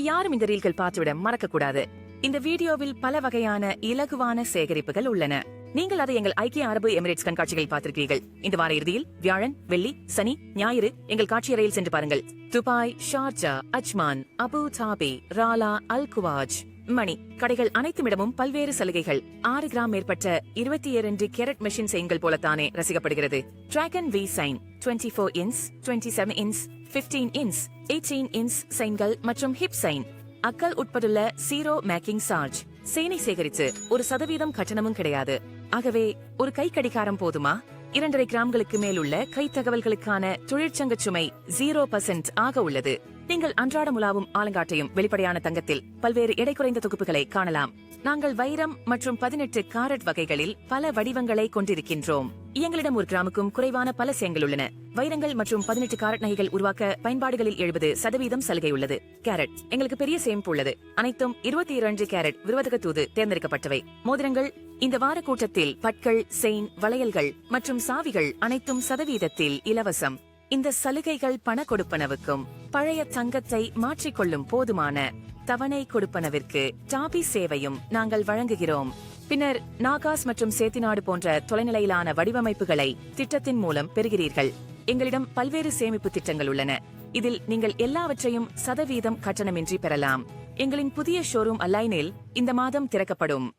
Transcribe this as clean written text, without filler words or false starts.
யாரும் இந்த ரீல்கள் பார்த்துவிட மறக்கக்கூடாது. இந்த வீடியோவில் பல வகையான இலகுவான சேகரிப்புகள் உள்ளன. நீங்கள் அதை எங்கள் ஐக்கிய அரபு எமிரேட்ஸ் கண்காட்சிகளில் பார்த்திருக்கிறீர்கள். இந்த வார இறுதியில் வியாழன், வெள்ளி, சனி, ஞாயிறு எங்கள் காட்சியறையில் சென்று பாருங்கள். Dubai, Sharjah, Ajman, Abu Dhabi, ராலா, அல் குவாஜ், மணி கடைகள் அனைத்துமிடமும் பல்வேறு சலுகைகள். 6 கிராம் மேற்பட்ட 22 கேரட் மெஷின் செயின்கள் போலத்தானே ரசிக்கப்படுகிறது. Dragon V chain 24 inch, 27 inch, 15 inch, 18 inch சைன்கள் மற்றும் ஹிப் சைன். அக்கல் உட்பட்டுள்ள ஜீரோ மேக்கிங் சார்ஜ். சேனை சேகரித்து 1% கட்டணமும் கிடையாது. ஆகவே ஒரு கை கடிகாரம் போதுமா? 2.5 கிராம்களுக்கு மேலுள்ள கை தகவல்களுக்கான தொழிற்சங்க சுமை 0% ஆக உள்ளது. நீங்கள் அன்றாட முலாவும் ஆலங்காட்டையும் வெளிப்படையான தங்கத்தில் பல்வேறு எடை குறைந்த தொகுப்புகளை காணலாம். நாங்கள் வைரம் மற்றும் 18 காரட் வகைகளில் பல வடிவங்களை கொண்டிருக்கின்றோம். எங்களிடம் 1 கிராமுக்கும் குறைவான பல சேங்கள் உள்ளன. வைரங்கள் மற்றும் 18 காரட் நகைகள் உருவாக்க பயன்பாடுகளில் 70% சலுகை உள்ளது. கேரட் எங்களுக்கு பெரிய சேமிப்பு உள்ளது. அனைத்தும் 22 கேரட் விருவதக தூது தேர்ந்தெடுக்கப்பட்டவை. மோதிரங்கள் இந்த வார கூட்டத்தில் பட்கள், செயின், வளையல்கள் மற்றும் சாவிகள் அனைத்தும் சதவீதத்தில் இலவசம். இந்த சலுகைகள் பண கொடுப்பனவுக்கும் பழைய தங்கத்தை மாற்றிக்கொள்ளும் போதுமான தவணை கொடுப்பனவிற்கு டாபி சேவையும் நாங்கள் வழங்குகிறோம். பின்னர் நாகாஸ் மற்றும் சேத்திநாடு போன்ற தொலைநிலையிலான வடிவமைப்புகளை திட்டத்தின் மூலம் பெறுகிறீர்கள். எங்களிடம் பல்வேறு சேமிப்பு திட்டங்கள் உள்ளன. இதில் நீங்கள் எல்லாவற்றையும் சதவீதம் கட்டணமின்றி பெறலாம். எங்களின் புதிய ஷோரூம் அலைனில் இந்த மாதம் திறக்கப்படும்.